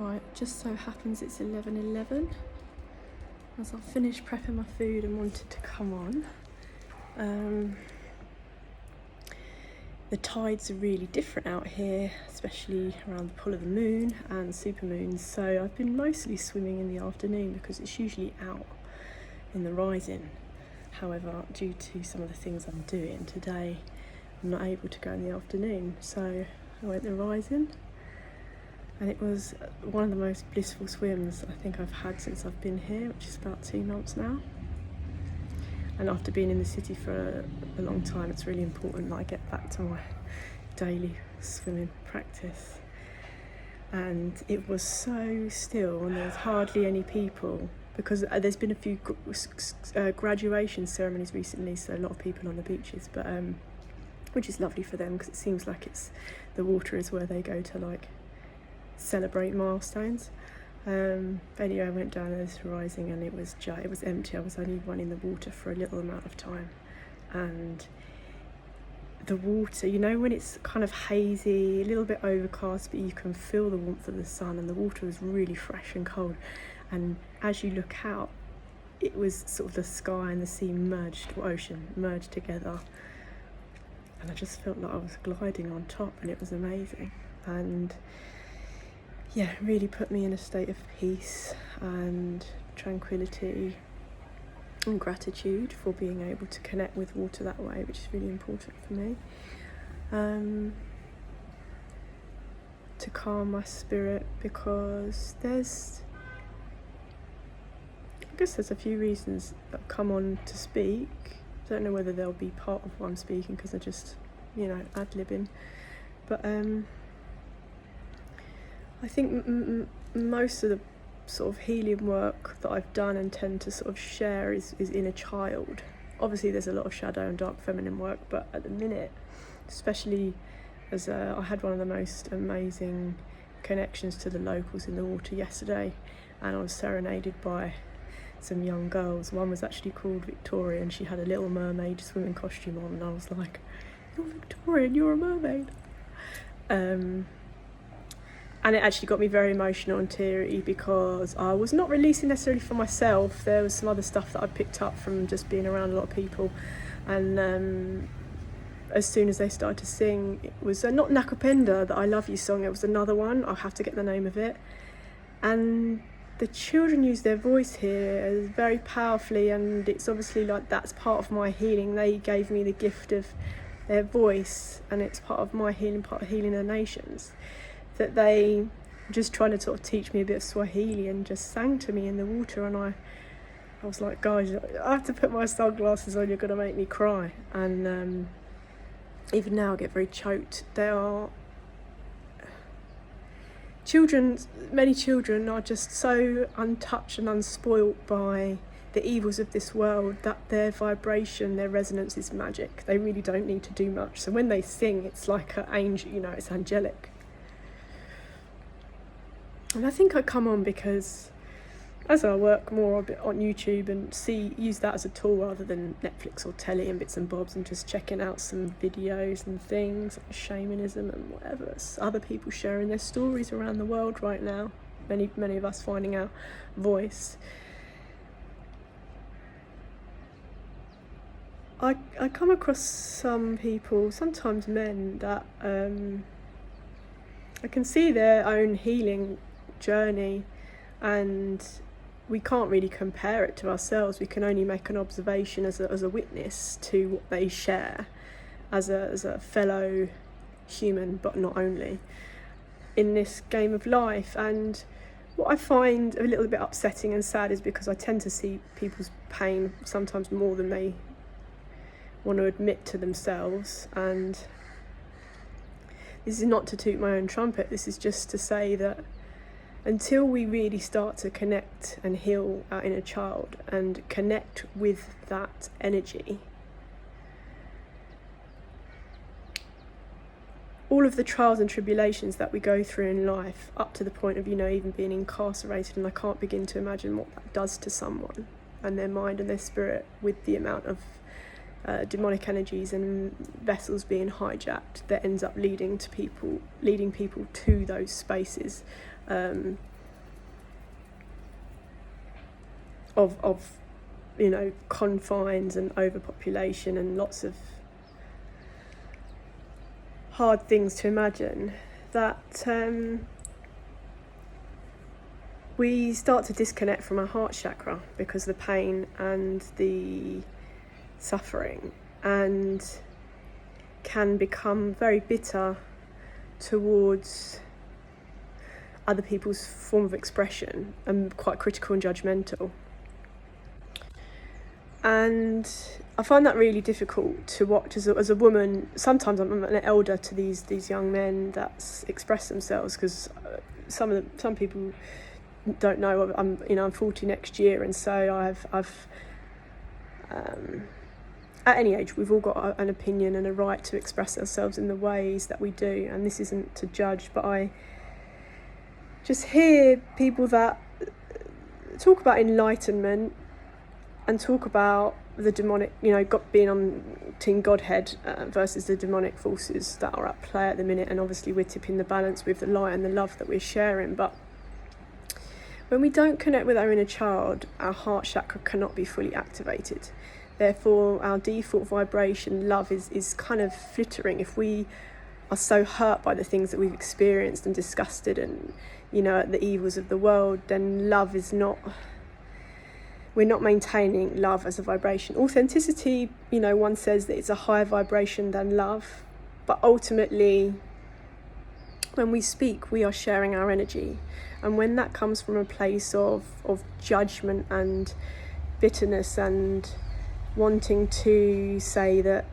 Right, just so happens it's 11:11. As I've finished prepping my food and wanted to come on. The tides are really different out here, especially around the pull of the moon and supermoons. So I've been mostly swimming in the afternoon because it's usually out in the rising. However, due to some of the things I'm doing today, I'm not able to go in the afternoon. So I went the rising, and it was one of the most blissful swims I think I've had since I've been here, which is about 2 months now. And after being in the city for a long time, it's really important that I get back to my daily swimming practice. And it was so still, and there was hardly any people, because there's been a few graduation ceremonies recently, so a lot of people on the beaches, but which is lovely for them because it seems like it's the water is where they go to like celebrate milestones. Anyway, I went down this rising and it was empty. I was only running the water for a little amount of time, and the water, you know, when it's kind of hazy, a little bit overcast, but you can feel the warmth of the sun, and the water was really fresh and cold. And as you look out, it was sort of the sky and the sea ocean merged together, and I just felt like I was gliding on top, and it was amazing. And yeah, it really put me in a state of peace and tranquility and gratitude for being able to connect with water that way, which is really important for me. To calm my spirit, because I guess there's a few reasons that I've come on to speak. I don't know whether they'll be part of what I'm speaking because they're just, ad-libbing. But I think most of the sort of healing work that I've done and tend to sort of share is inner child. Obviously there's a lot of shadow and dark feminine work, but at the minute, especially as I had one of the most amazing connections to the locals in the water yesterday, and I was serenaded by some young girls. One was actually called Victoria, and she had a Little Mermaid swimming costume on, and I was like, "You're Victorian, you're a mermaid." And it actually got me very emotional and teary because I was not releasing necessarily for myself. There was some other stuff that I picked up from just being around a lot of people. And as soon as they started to sing, it was not Nakapenda, the I Love You song, it was another one. I'll have to get the name of it. And the children use their voice here very powerfully, and it's obviously like that's part of my healing. They gave me the gift of their voice, and it's part of my healing, part of healing the nations. That they just trying to sort of teach me a bit of Swahili and just sang to me in the water, and I was like, guys, I have to put my sunglasses on, you're going to make me cry. And even now I get very choked. There are many children are just so untouched and unspoilt by the evils of this world that their vibration, their resonance is magic. They really don't need to do much. So when they sing, it's like an angel, it's angelic. And I think I come on because as I work more a bit on YouTube and use that as a tool rather than Netflix or telly and bits and bobs, and just checking out some videos and things like shamanism and whatever, other people sharing their stories around the world right now, many of us finding our voice. I come across some people, sometimes men, that I can see their own healing journey, and we can't really compare it to ourselves. We can only make an observation as a witness to what they share as a fellow human, but not only in this game of life. And what I find a little bit upsetting and sad is because I tend to see people's pain sometimes more than they want to admit to themselves. And this is not to toot my own trumpet, this is just to say that until we really start to connect and heal our inner child and connect with that energy, all of the trials and tribulations that we go through in life, up to the point of, even being incarcerated, and I can't begin to imagine what that does to someone and their mind and their spirit, with the amount of demonic energies and vessels being hijacked, that ends up leading people to those spaces. of confines and overpopulation and lots of hard things to imagine, that we start to disconnect from our heart chakra because of the pain and the suffering, and can become very bitter towards other people's form of expression and quite critical and judgmental. And I find that really difficult to watch as a woman. Sometimes I'm an elder to these young men that express themselves, because some people don't know I'm 40 next year, and so I've at any age we've all got an opinion and a right to express ourselves in the ways that we do, and this isn't to judge, but I just hear people that talk about enlightenment and talk about the demonic, being on Team Godhead versus the demonic forces that are at play at the minute, and obviously we're tipping the balance with the light and the love that we're sharing. But when we don't connect with our inner child, our heart chakra cannot be fully activated. Therefore, our default vibration, love, is kind of flittering. If we are so hurt by the things that we've experienced and disgusted and, at the evils of the world, then love is not... We're not maintaining love as a vibration. Authenticity, one says that it's a higher vibration than love. But ultimately, when we speak, we are sharing our energy. And when that comes from a place of judgment and bitterness and wanting to say that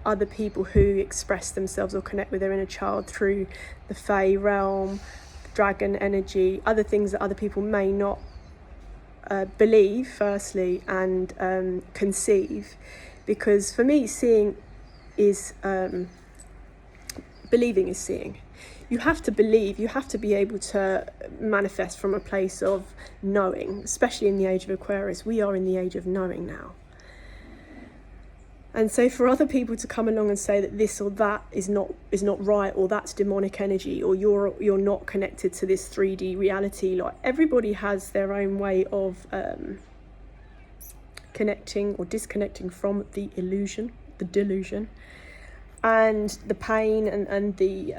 other people who express themselves or connect with their inner child through the Fae realm, dragon energy, other things that other people may not believe, firstly, and conceive, because for me, seeing is believing is seeing. You have to believe, you have to be able to manifest from a place of knowing, especially in the age of Aquarius. We are in the age of knowing now. And so for other people to come along and say that this or that is not right, or that's demonic energy, or you're not connected to this 3D reality, like, everybody has their own way of connecting or disconnecting from the illusion, the delusion, and the pain and the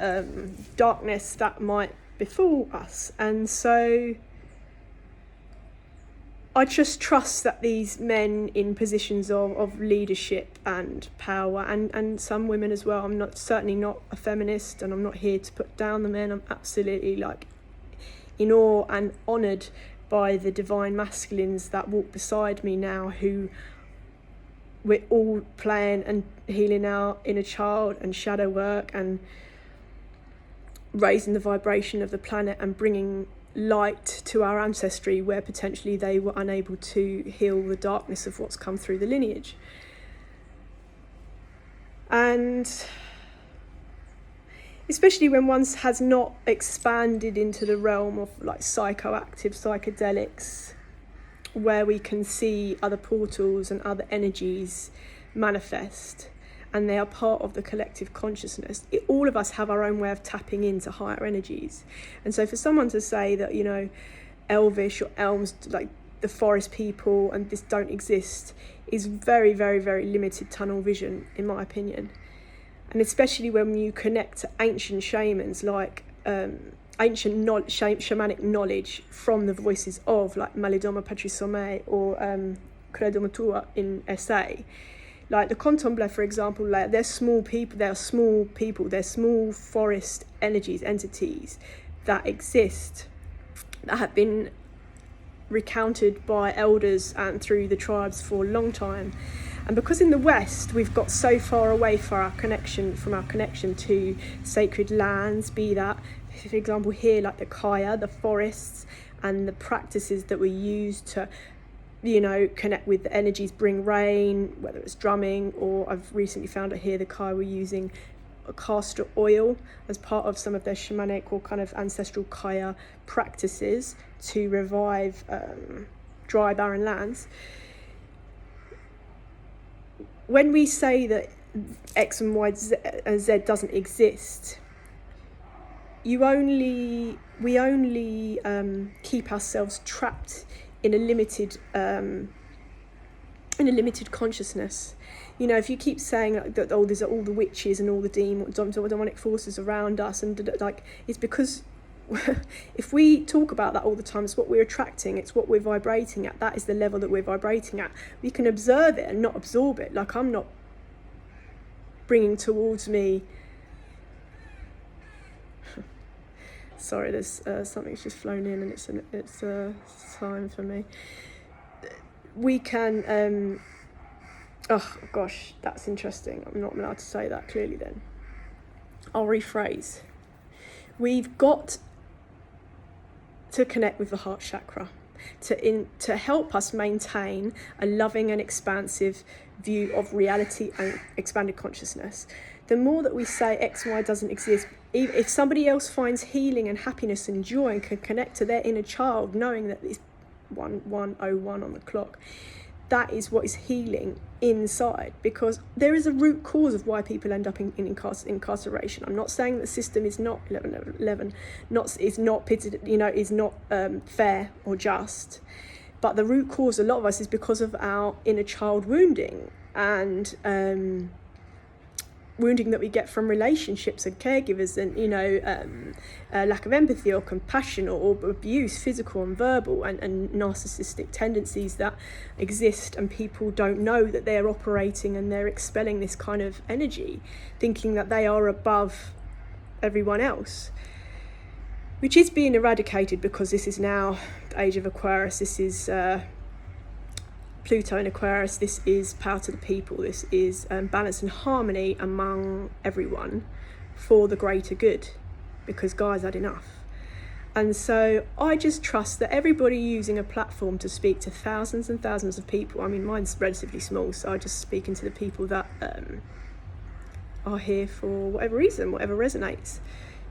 darkness that might befall us. And so I just trust that these men in positions of leadership and power, and some women as well. I'm certainly not a feminist, and I'm not here to put down the men. I'm absolutely in awe and honoured by the divine masculines that walk beside me now, who we're all playing and healing our inner child and shadow work and raising the vibration of the planet and bringing light to our ancestry where potentially they were unable to heal the darkness of what's come through the lineage. And especially when one has not expanded into the realm of psychoactive psychedelics, where we can see other portals and other energies manifest, and they are part of the collective consciousness. All of us have our own way of tapping into higher energies. And so for someone to say that, Elvish or Elms, like the forest people, and this don't exist, is very, very, very limited tunnel vision, in my opinion. And especially when you connect to ancient shamans, like ancient shamanic knowledge from the voices of Malidoma Patrisome or Credomatua in SA. Like the Contemple, for example, they're small people, they're small forest energies, entities that exist, that have been recounted by elders and through the tribes for a long time. And because in the West we've got so far away from our connection to sacred lands, be that, for example, here, like the kaya, the forests, and the practices that we use to connect with the energies, bring rain, whether it's drumming, or I've recently found out here the Kai were using castor oil as part of some of their shamanic or kind of ancestral kaya practices to revive dry, barren lands. When we say that X and Y and Z doesn't exist, we only keep ourselves trapped in a limited consciousness. You know, if you keep saying that, oh, there's all the witches and all the demonic forces around us, and like, it's because if we talk about that all the time, it's what we're attracting, it's what we're vibrating at. That is the level that we're vibrating at. We can observe it and not absorb it. Like, I'm not bringing towards me. Sorry, there's something's just flown in, and it's a time for me. We can. Oh gosh, that's interesting. I'm not allowed to say that clearly then. I'll rephrase. We've got to connect with the heart chakra to help us maintain a loving and expansive view of reality and expanded consciousness. The more that we say X, Y doesn't exist, if somebody else finds healing and happiness and joy and can connect to their inner child, knowing that it's 1101 on the clock, that is what is healing inside, because there is a root cause of why people end up in incarceration. I'm not saying the system is not 1111, is not pitted, is not fair or just, but the root cause, a lot of us, is because of our inner child wounding and wounding that we get from relationships and caregivers, and lack of empathy or compassion or abuse, physical and verbal, and narcissistic tendencies that exist, and people don't know that they're operating and they're expelling this kind of energy, thinking that they are above everyone else, which is being eradicated, because this is now the age of Aquarius. This is Pluto in Aquarius. This is power to the people. This is balance and harmony among everyone for the greater good, because Gaia's had enough. And so I just trust that everybody using a platform to speak to thousands and thousands of people, I mean, mine's relatively small, so I just speaking to the people that are here for whatever reason, whatever resonates,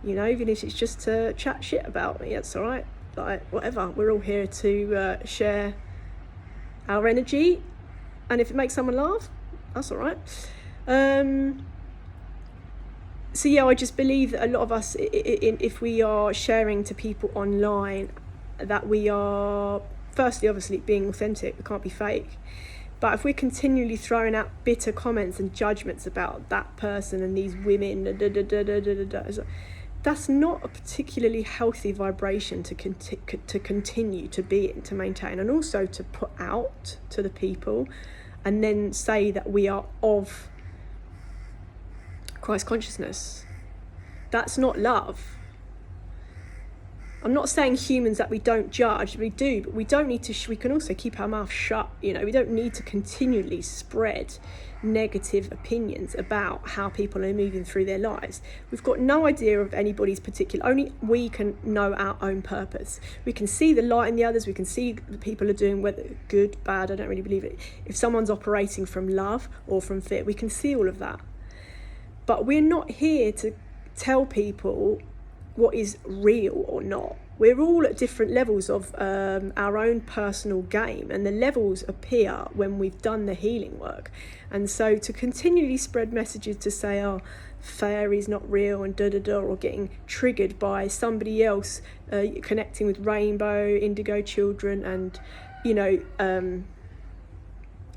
even if it's just to chat shit about me, that's all right, like, whatever. We're all here to share our energy, and if it makes someone laugh, that's all right. So yeah, I just believe that a lot of us, if we are sharing to people online, that we are firstly obviously being authentic, we can't be fake. But if we're continually throwing out bitter comments and judgments about that person and these women, that's not a particularly healthy vibration to continue to be in, to maintain, and also to put out to the people, and then say that we are of Christ consciousness. That's not love. I'm not saying humans that we don't judge, we do, but we don't need to, we can also keep our mouth shut, we don't need to continually spread negative opinions about how people are moving through their lives. We've got no idea of anybody's particular, only we can know our own purpose. We can see the light in the others, we can see the people are doing, whether good, bad, I don't really believe it. If someone's operating from love or from fear, we can see all of that. But we're not here to tell people what is real or not. We're all at different levels of our own personal game, and the levels appear when we've done the healing work. And so to continually spread messages to say, oh, fairy's not real and or getting triggered by somebody else connecting with rainbow, indigo children, and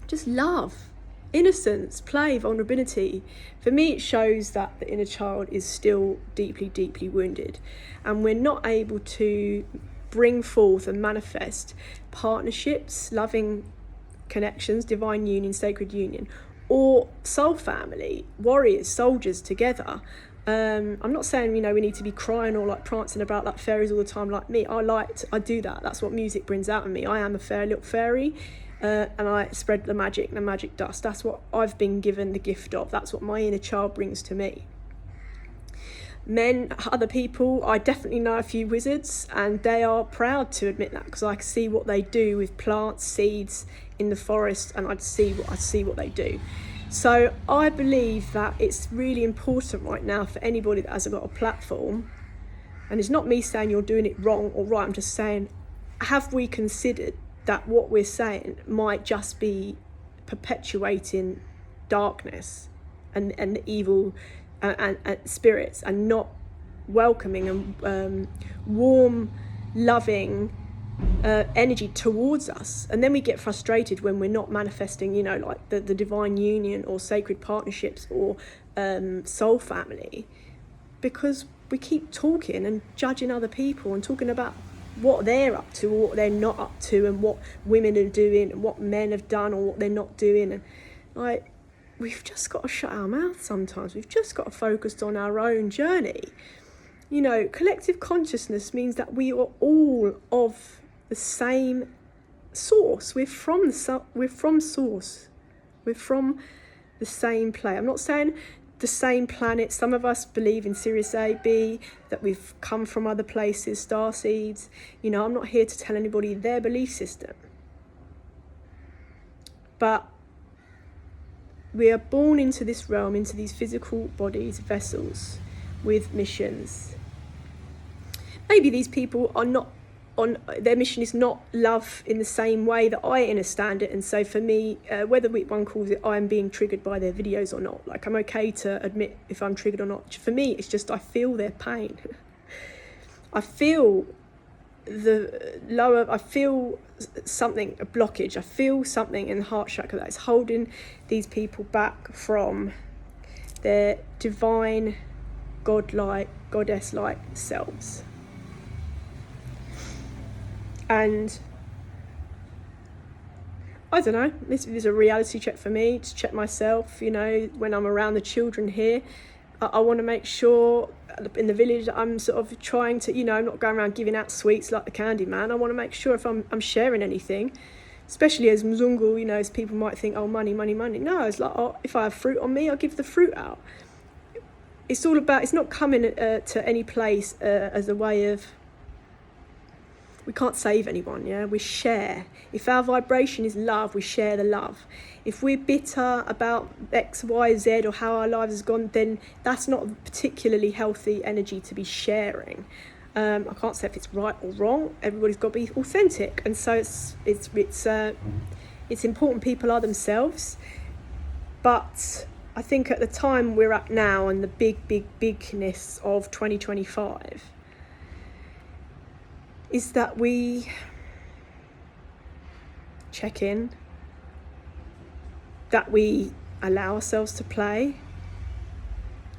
just love, innocence, play, vulnerability. For me, it shows that the inner child is still deeply, deeply wounded, and we're not able to bring forth and manifest partnerships, loving connections, divine union, sacred union, or soul family, warriors, soldiers together. I'm not saying, we need to be crying or like prancing about like fairies all the time like me. I do that. That's what music brings out of me. I am a fair little fairy. And I spread the magic dust. That's what I've been given the gift of. That's what my inner child brings to me. Men, other people, I definitely know a few wizards, and they are proud to admit that, because I can see what they do with plants, seeds in the forest, and I see what they do. So I believe that it's really important right now for anybody that hasn't got a platform, and it's not me saying you're doing it wrong or right, I'm just saying, have we considered that what we're saying might just be perpetuating darkness and evil and spirits, and not welcoming and warm, loving, energy towards us, and then we get frustrated when we're not manifesting, you know, like the divine union or sacred partnerships or soul family, because we keep talking and judging other people and talking about what they're up to or what they're not up to, and what women are doing and what men have done or what they're not doing. And like, we've just got to shut our mouth sometimes. We've just got to focus on our own journey. You know, collective consciousness means that we are all of the same source. We're from source. We're from the same play. I'm not saying the same planet. Some of us believe in Sirius A, B, that we've come from other places, star seeds. You know, I'm not here to tell anybody their belief system. But we are born into this realm, into these physical bodies, vessels, with missions. Maybe these people are not on, their mission is not love in the same way that I understand it. And so for me, whether one calls it I'm being triggered by their videos or not, like, I'm okay to admit if I'm triggered or not. For me, it's just I feel their pain. I feel I feel something, a blockage. I feel something in the heart chakra that is holding these people back from their divine, godlike, goddess-like selves. And I don't know, this is a reality check for me, to check myself. You know, when I'm around the children here, I want to make sure in the village I'm sort of trying to, you know, I'm not going around giving out sweets like the candy man. I want to make sure if I'm sharing anything, especially as Mzungu, you know, as people might think, oh, money. No, it's like, oh, if I have fruit on me, I'll give the fruit out. It's all about, it's not coming to any place as a way of, we can't save anyone, yeah? We share. If our vibration is love, we share the love. If we're bitter about X, Y, Z, or how our lives has gone, then that's not a particularly healthy energy to be sharing. I can't say if it's right or wrong. Everybody's got to be authentic. And so it's important people are themselves. But I think at the time we're at now, and the bigness of 2025, is that we check in, that we allow ourselves to play,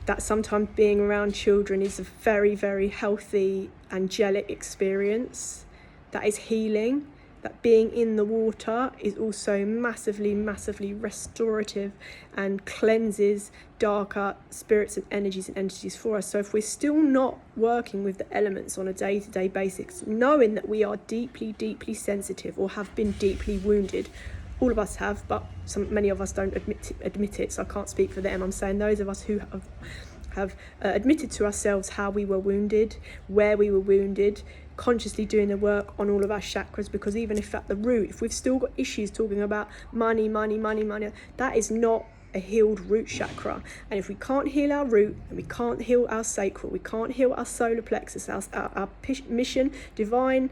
that sometimes being around children is a very, very healthy, angelic experience that is healing, that being in the water is also massively, massively restorative and cleanses darker spirits and entities for us. So if we're still not working with the elements on a day-to-day basis, knowing that we are deeply, deeply sensitive or have been deeply wounded, all of us have, but many of us don't admit it, so I can't speak for them. I'm saying those of us who have admitted to ourselves how we were wounded, where we were wounded, consciously doing the work on all of our chakras, because even if at the root, if we've still got issues talking about money, that is not a healed root chakra. And if we can't heal our root, and we can't heal our sacral, we can't heal our solar plexus, our mission, divine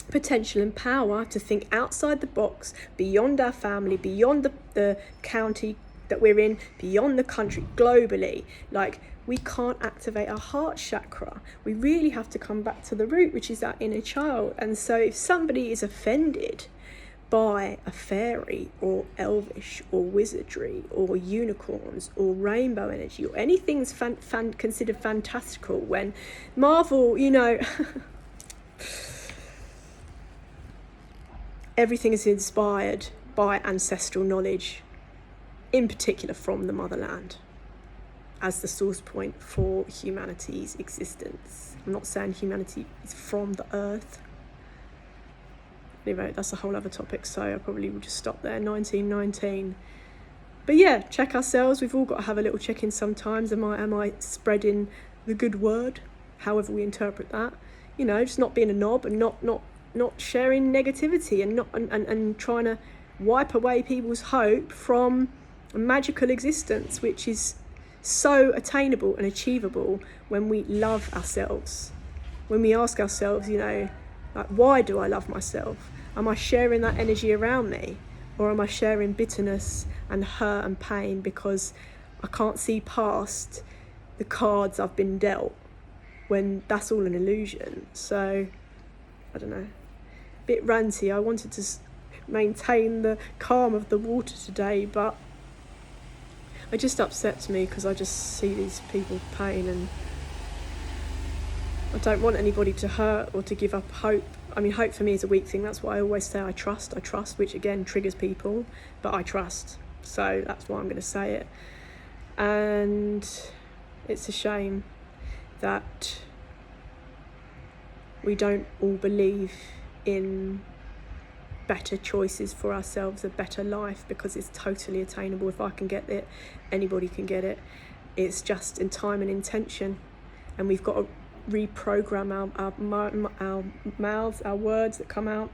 potential and power to think outside the box, beyond our family, beyond the county that we're in, beyond the country, globally, like, we can't activate our heart chakra. We really have to come back to the root, which is our inner child. And so if somebody is offended by a fairy or elvish or wizardry or unicorns or rainbow energy or anything that's considered fantastical, when Marvel, you know, everything is inspired by ancestral knowledge, in particular from the motherland, as the source point for humanity's existence. I'm not saying humanity is from the earth. Anyway, that's a whole other topic, so I probably will just stop there. 1919. But yeah, check ourselves. We've all got to have a little check-in sometimes. Am I spreading the good word, however we interpret that? You know, just not being a knob and not sharing negativity and trying to wipe away people's hope from a magical existence, which is so attainable and achievable when we love ourselves, when we ask ourselves, you know, like, why do I love myself? Am I sharing that energy around me, or am I sharing bitterness and hurt and pain because I can't see past the cards I've been dealt, when that's all an illusion? So I don't know, bit ranty. I wanted to maintain the calm of the water today, but it just upsets me because I just see these people's pain, and I don't want anybody to hurt or to give up hope. I mean, hope for me is a weak thing. That's why I always say I trust, which again triggers people, but I trust. So that's why I'm going to say it. And it's a shame that we don't all believe in better choices for ourselves, a better life, because it's totally attainable. If I can get it, anybody can get it. It's just in time and intention, and we've got to reprogram our mouths, our words that come out.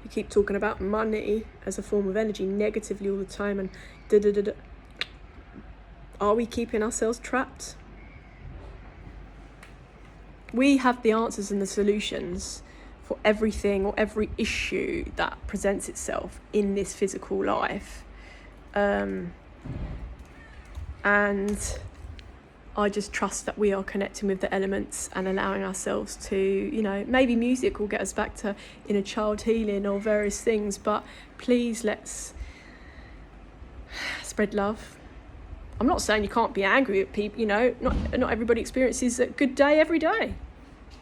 You keep talking about money as a form of energy negatively all the time, and are we keeping ourselves trapped? We have the answers and the solutions for everything or every issue that presents itself in this physical life. And I just trust that we are connecting with the elements and allowing ourselves to, you know, maybe music will get us back to inner child healing or various things, but please let's spread love. I'm not saying you can't be angry at people, you know, not everybody experiences a good day every day,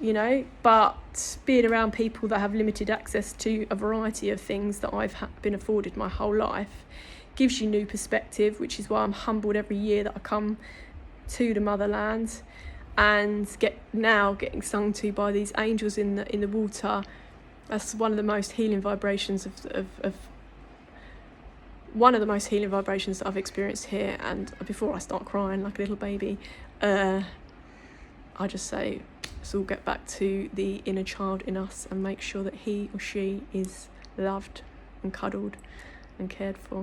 you know, but being around people that have limited access to a variety of things that I've been afforded my whole life gives you new perspective, which is why I'm humbled every year that I come to the motherland and getting sung to by these angels in the water. That's one of the most healing vibrations of one of the most healing vibrations that I've experienced here. And before I start crying like a little baby, I just say let's all get back to the inner child in us and make sure that he or she is loved and cuddled and cared for.